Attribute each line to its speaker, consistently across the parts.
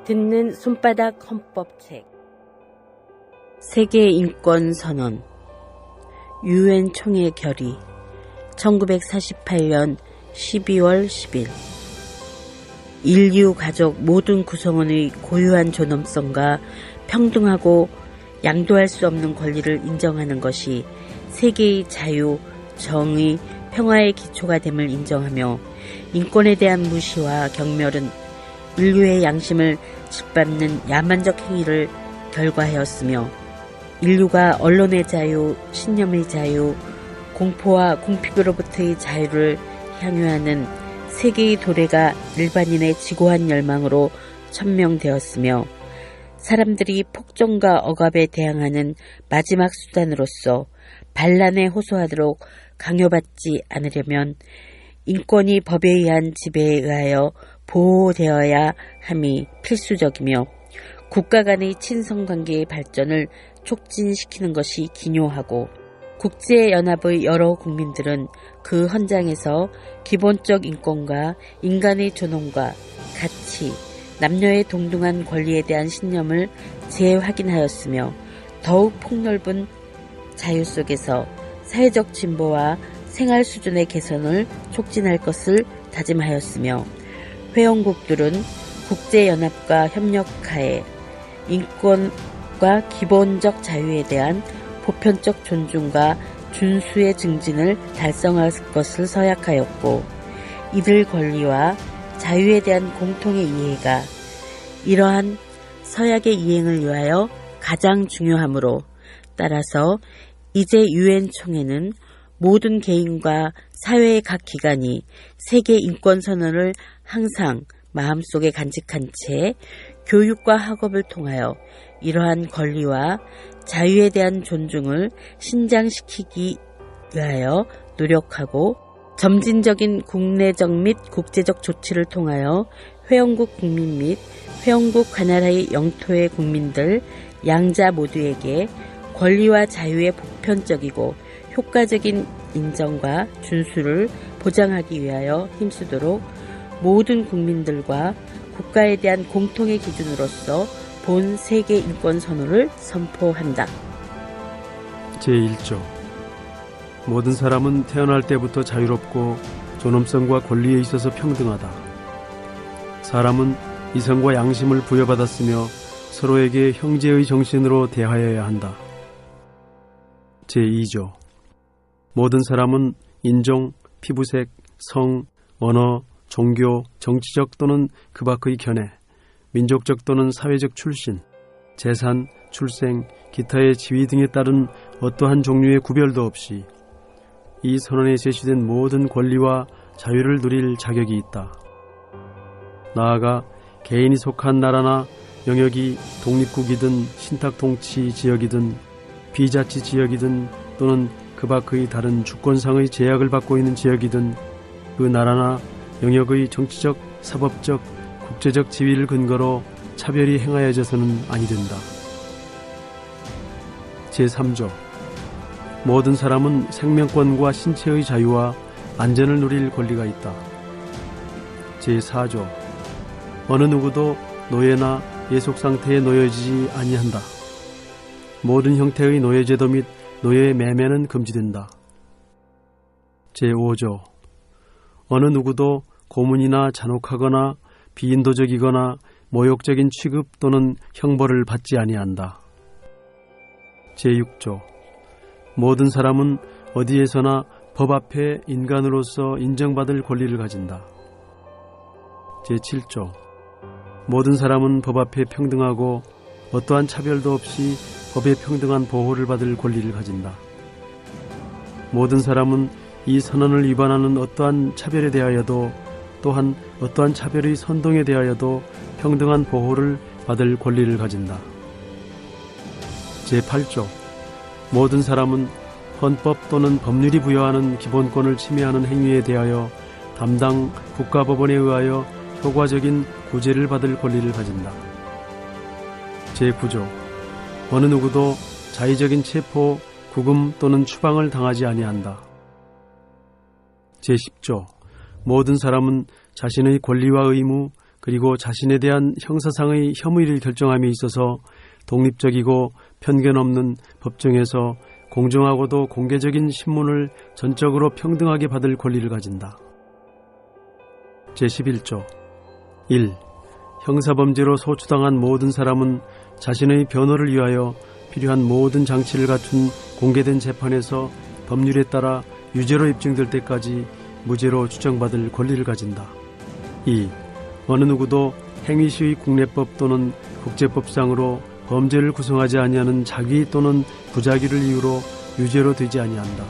Speaker 1: 듣는 손바닥 헌법책 세계 인권 선언 유엔 총회 결의 1948년 12월 10일 인류 가족 모든 구성원의 고유한 존엄성과 평등하고 양도할 수 없는 권리를 인정하는 것이 세계의 자유, 정의, 평화의 기초가 됨을 인정하며 인권에 대한 무시와 경멸은 인류의 양심을 짓밟는 야만적 행위를 결과하였으며 인류가 언론의 자유, 신념의 자유, 공포와 궁핍으로부터의 자유를 향유하는 세계의 도래가 일반인의 지고한 열망으로 천명되었으며 사람들이 폭정과 억압에 대항하는 마지막 수단으로서 반란에 호소하도록 강요받지 않으려면 인권이 법에 의한 지배에 의하여 보호되어야 함이 필수적이며 국가 간의 친선관계의 발전을 촉진시키는 것이 기묘하고 국제연합의 여러 국민들은 그 헌장에서 기본적 인권과 인간의 존엄과 가치, 남녀의 동등한 권리에 대한 신념을 재확인하였으며 더욱 폭넓은 자유 속에서 사회적 진보와 생활 수준의 개선을 촉진할 것을 다짐하였으며 회원국들은 국제연합과 협력하에 인권과 기본적 자유에 대한 보편적 존중과 준수의 증진을 달성할 것을 서약하였고 이들 권리와 자유에 대한 공통의 이해가 이러한 서약의 이행을 위하여 가장 중요하므로 따라서 이제 유엔 총회는 모든 개인과 사회의 각 기관이 세계 인권 선언을 항상 마음속에 간직한 채 교육과 학업을 통하여 이러한 권리와 자유에 대한 존중을 신장시키기 위하여 노력하고 점진적인 국내적 및 국제적 조치를 통하여 회원국 국민 및 회원국 가나다의 영토의 국민들 양자 모두에게 권리와 자유의 보편적이고 효과적인 인정과 준수를 보장하기 위하여 힘쓰도록 모든 국민들과 국가에 대한 공통의 기준으로서 본 세계 인권 선언을 선포한다.
Speaker 2: 제1조 모든 사람은 태어날 때부터 자유롭고 존엄성과 권리에 있어서 평등하다. 사람은 이성과 양심을 부여받았으며 서로에게 형제의 정신으로 대하여야 한다. 제2조 모든 사람은 인종, 피부색, 성, 언어, 종교, 정치적 또는 그 밖의 견해, 민족적 또는 사회적 출신, 재산, 출생, 기타의 지위 등에 따른 어떠한 종류의 구별도 없이 이 선언에 제시된 모든 권리와 자유를 누릴 자격이 있다. 나아가 개인이 속한 나라나 영역이 독립국이든 신탁통치 지역이든 비자치 지역이든 또는 그 밖의 다른 주권상의 제약을 받고 있는 지역이든 그 나라나 영역의 정치적, 사법적, 국제적 지위를 근거로 차별이 행하여져서는 아니 된다. 제3조 모든 사람은 생명권과 신체의 자유와 안전을 누릴 권리가 있다. 제4조 어느 누구도 노예나 예속 상태에 놓여지지 아니한다. 모든 형태의 노예제도 및 노예 매매는 금지된다. 제5조 어느 누구도 고문이나 잔혹하거나 비인도적이거나 모욕적인 취급 또는 형벌을 받지 아니한다. 제6조 모든 사람은 어디에서나 법 앞에 인간으로서 인정받을 권리를 가진다. 제7조 모든 사람은 법 앞에 평등하고 어떠한 차별도 없이 법의 평등한 보호를 받을 권리를 가진다. 모든 사람은 이 선언을 위반하는 어떠한 차별에 대하여도 또한 어떠한 차별의 선동에 대하여도 평등한 보호를 받을 권리를 가진다. 제8조 모든 사람은 헌법 또는 법률이 부여하는 기본권을 침해하는 행위에 대하여 담당 국가법원에 의하여 효과적인 구제를 받을 권리를 가진다. 제9조 어느 누구도 자의적인 체포, 구금 또는 추방을 당하지 아니한다. 제10조 모든 사람은 자신의 권리와 의무 그리고 자신에 대한 형사상의 혐의를 결정함에 있어서 독립적이고 편견 없는 법정에서 공정하고도 공개적인 신문을 전적으로 평등하게 받을 권리를 가진다. 제11조 1. 형사범죄로 소추당한 모든 사람은 자신의 변호를 위하여 필요한 모든 장치를 갖춘 공개된 재판에서 법률에 따라 유죄로 입증될 때까지 무죄로 추정받을 권리를 가진다. 2. 어느 누구도 행위시의 국내법 또는 국제법상으로 범죄를 구성하지 아니하는 자기 또는 부자기를 이유로 유죄로 되지 아니한다.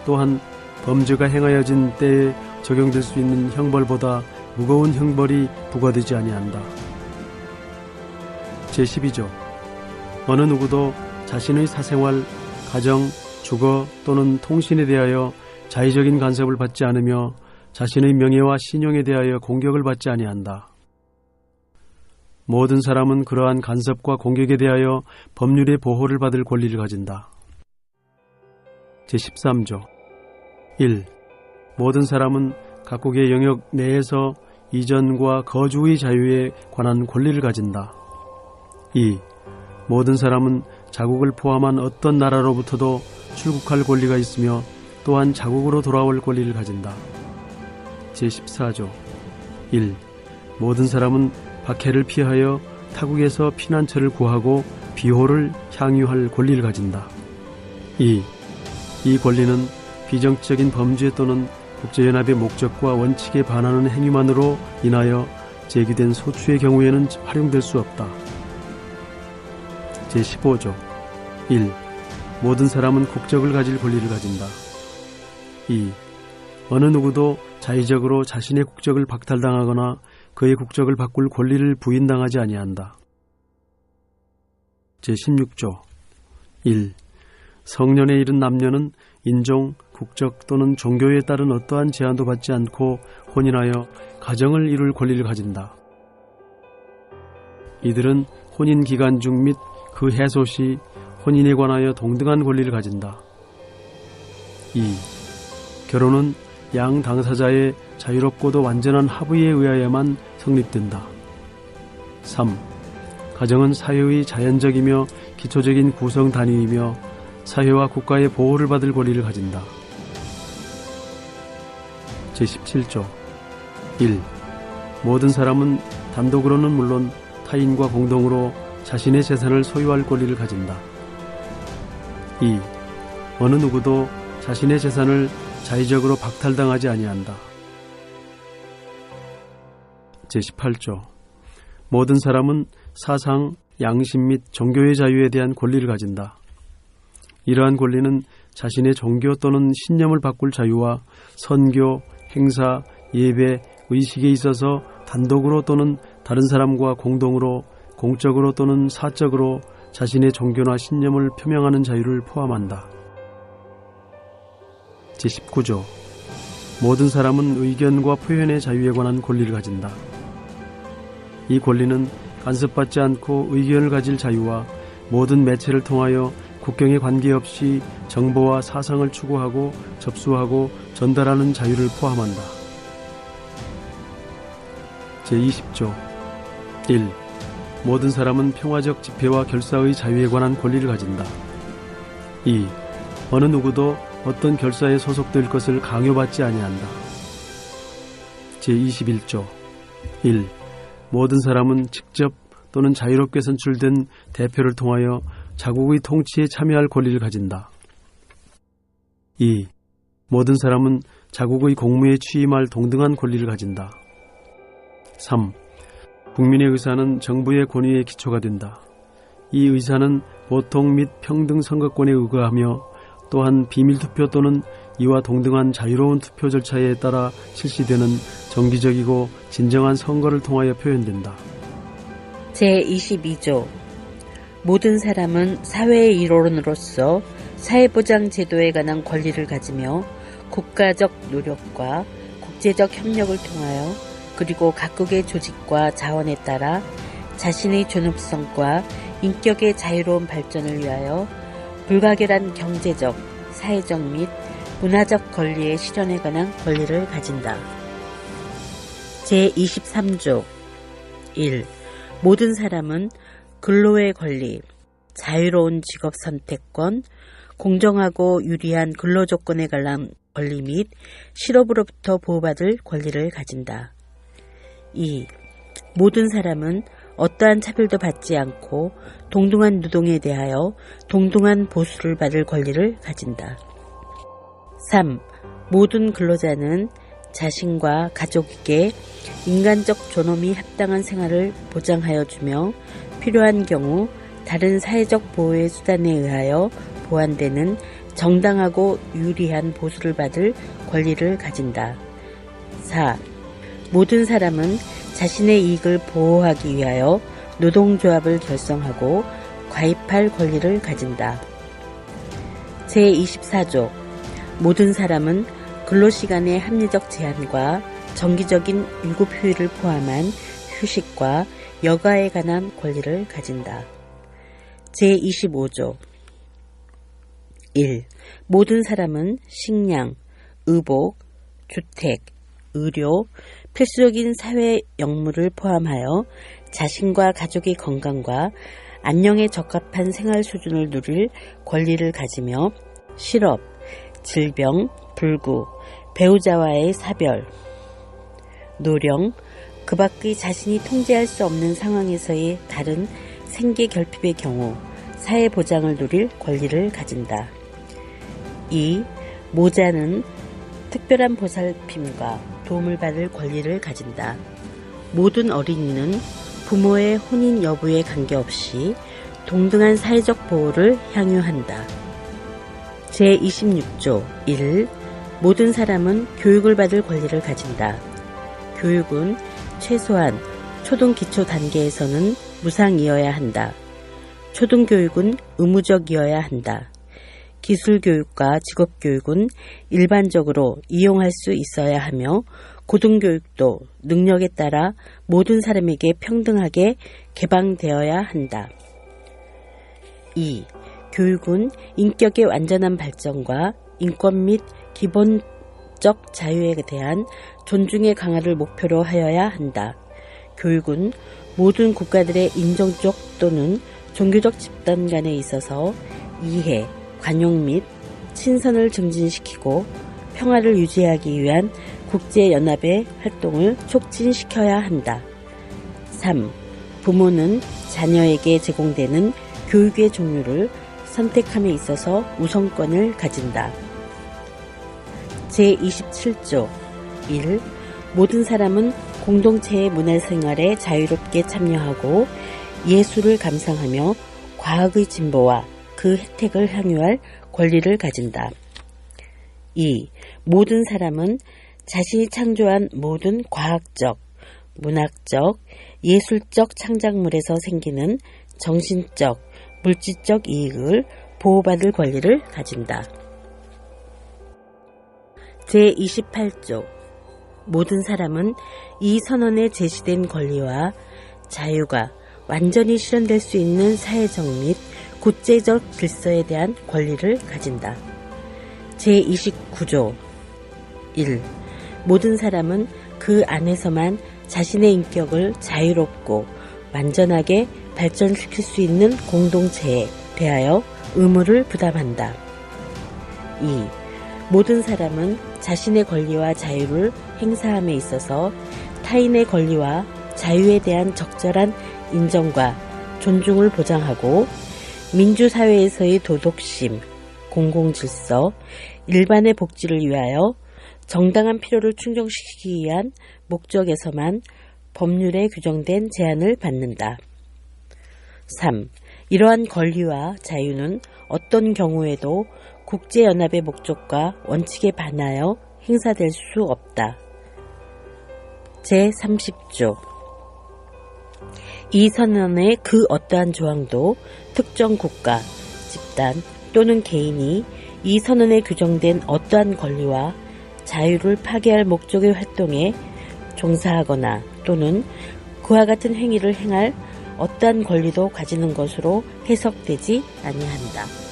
Speaker 2: 또한 범죄가 행하여진 때에 적용될 수 있는 형벌보다 무거운 형벌이 부과되지 아니한다. 제12조 어느 누구도 자신의 사생활, 가정, 주거 또는 통신에 대하여 자의적인 간섭을 받지 않으며 자신의 명예와 신용에 대하여 공격을 받지 아니한다. 모든 사람은 그러한 간섭과 공격에 대하여 법률의 보호를 받을 권리를 가진다. 제13조 1. 모든 사람은 각국의 영역 내에서 이전과 거주의 자유에 관한 권리를 가진다. 2. 모든 사람은 자국을 포함한 어떤 나라로부터도 출국할 권리가 있으며 또한 자국으로 돌아올 권리를 가진다. 제14조 1. 모든 사람은 박해를 피하여 타국에서 피난처를 구하고 비호를 향유할 권리를 가진다. 2. 이 권리는 비정치적인 범죄 또는 국제연합의 목적과 원칙에 반하는 행위만으로 인하여 제기된 소추의 경우에는 활용될 수 없다. 제15조 1. 모든 사람은 국적을 가질 권리를 가진다. 2. 어느 누구도 자의적으로 자신의 국적을 박탈당하거나 그의 국적을 바꿀 권리를 부인당하지 아니한다. 제16조 1. 성년에 이른 남녀는 인종, 국적 또는 종교에 따른 어떠한 제한도 받지 않고 혼인하여 가정을 이룰 권리를 가진다. 이들은 혼인 기간 중 및 그 해소 시 혼인에 관하여 동등한 권리를 가진다. 2. 결혼은 양 당사자의 자유롭고도 완전한 합의에 의하여만 성립된다. 3. 가정은 사회의 자연적이며 기초적인 구성 단위이며 사회와 국가의 보호를 받을 권리를 가진다. 제17조 1. 모든 사람은 단독으로는 물론 타인과 공동으로 자신의 재산을 소유할 권리를 가진다. 2. 어느 누구도 자신의 재산을 자의적으로 박탈당하지 아니한다. 제18조 모든 사람은 사상, 양심 및 종교의 자유에 대한 권리를 가진다. 이러한 권리는 자신의 종교 또는 신념을 바꿀 자유와 선교, 행사, 예배, 의식에 있어서 단독으로 또는 다른 사람과 공동으로, 공적으로 또는 사적으로 자신의 종교나 신념을 표명하는 자유를 포함한다. 제19조 모든 사람은 의견과 표현의 자유에 관한 권리를 가진다. 이 권리는 간섭받지 않고 의견을 가질 자유와 모든 매체를 통하여 국경에 관계없이 정보와 사상을 추구하고 접수하고 전달하는 자유를 포함한다. 제20조 1. 모든 사람은 평화적 집회와 결사의 자유에 관한 권리를 가진다. 2. 어느 누구도 어떤 결사에 소속될 것을 강요받지 아니한다. 제21조 1. 모든 사람은 직접 또는 자유롭게 선출된 대표를 통하여 자국의 통치에 참여할 권리를 가진다. 2. 모든 사람은 자국의 공무에 취임할 동등한 권리를 가진다. 3. 국민의 의사는 정부의 권위에 기초가 된다. 이 의사는 보통 및 평등 선거권에 의거하며 또한 비밀투표 또는 이와 동등한 자유로운 투표 절차에 따라 실시되는 정기적이고 진정한 선거를 통하여 표현된다.
Speaker 1: 제22조 모든 사람은 사회의 일원으로서 사회보장 제도에 관한 권리를 가지며 국가적 노력과 국제적 협력을 통하여 그리고 각국의 조직과 자원에 따라 자신의 존엄성과 인격의 자유로운 발전을 위하여 불가결한 경제적, 사회적 및 문화적 권리의 실현에 관한 권리를 가진다. 제23조 1. 모든 사람은 근로의 권리, 자유로운 직업 선택권, 공정하고 유리한 근로조건에 관한 권리 및 실업으로부터 보호받을 권리를 가진다. 2. 모든 사람은 어떠한 차별도 받지 않고 동등한 노동에 대하여 동등한 보수를 받을 권리를 가진다. 3. 모든 근로자는 자신과 가족에게 인간적 존엄이 합당한 생활을 보장하여 주며 필요한 경우 다른 사회적 보호의 수단에 의하여 보완되는 정당하고 유리한 보수를 받을 권리를 가진다. 4. 모든 사람은 자신의 이익을 보호하기 위하여 노동조합을 결성하고 가입할 권리를 가진다. 제24조 모든 사람은 근로시간의 합리적 제한과 정기적인 유급휴일을 포함한 휴식과 여가에 관한 권리를 가진다. 제25조 1. 모든 사람은 식량, 의복, 주택, 의료, 필수적인 사회 역무를 포함하여 자신과 가족의 건강과 안녕에 적합한 생활 수준을 누릴 권리를 가지며 실업, 질병, 불구, 배우자와의 사별, 노령, 그 밖의 자신이 통제할 수 없는 상황에서의 다른 생계 결핍의 경우 사회보장을 누릴 권리를 가진다. 2. 모자는 특별한 보살핌과 도움을 받을 권리를 가진다. 모든 어린이는 부모의 혼인 여부에 관계없이 동등한 사회적 보호를 향유한다. 제26조 1. 모든 사람은 교육을 받을 권리를 가진다. 교육은 최소한 초등기초 단계에서는 무상이어야 한다. 초등교육은 의무적이어야 한다. 기술교육과 직업교육은 일반적으로 이용할 수 있어야 하며 고등교육도 능력에 따라 모든 사람에게 평등하게 개방되어야 한다. 2. 교육은 인격의 완전한 발전과 인권 및 기본적 자유에 대한 존중의 강화를 목표로 하여야 한다. 교육은 모든 국가들의 인종적 또는 종교적 집단 간에 있어서 이해, 관용 및 친선을 증진시키고 평화를 유지하기 위한 국제연합의 활동을 촉진시켜야 한다. 3. 부모는 자녀에게 제공되는 교육의 종류를 선택함에 있어서 우선권을 가진다. 제27조 1. 모든 사람은 공동체의 문화생활에 자유롭게 참여하고 예술을 감상하며 과학의 진보와 그 혜택을 향유할 권리를 가진다. 2. 모든 사람은 자신이 창조한 모든 과학적, 문학적, 예술적 창작물에서 생기는 정신적, 물질적 이익을 보호받을 권리를 가진다. 제28조 모든 사람은 이 선언에 제시된 권리와 자유가 완전히 실현될 수 있는 사회적 및 국제적 질서에 대한 권리를 가진다. 제29조 1. 모든 사람은 그 안에서만 자신의 인격을 자유롭고 완전하게 발전시킬 수 있는 공동체에 대하여 의무를 부담한다. 2. 모든 사람은 자신의 권리와 자유를 행사함에 있어서 타인의 권리와 자유에 대한 적절한 인정과 존중을 보장하고 민주사회에서의 도덕심, 공공질서, 일반의 복지를 위하여 정당한 필요를 충족시키기 위한 목적에서만 법률에 규정된 제한을 받는다. 3. 이러한 권리와 자유는 어떤 경우에도 국제연합의 목적과 원칙에 반하여 행사될 수 없다. 제30조 이 선언의 그 어떠한 조항도 특정 국가, 집단 또는 개인이 이 선언에 규정된 어떠한 권리와 자유를 파괴할 목적의 활동에 종사하거나 또는 그와 같은 행위를 행할 어떠한 권리도 가지는 것으로 해석되지 아니한다.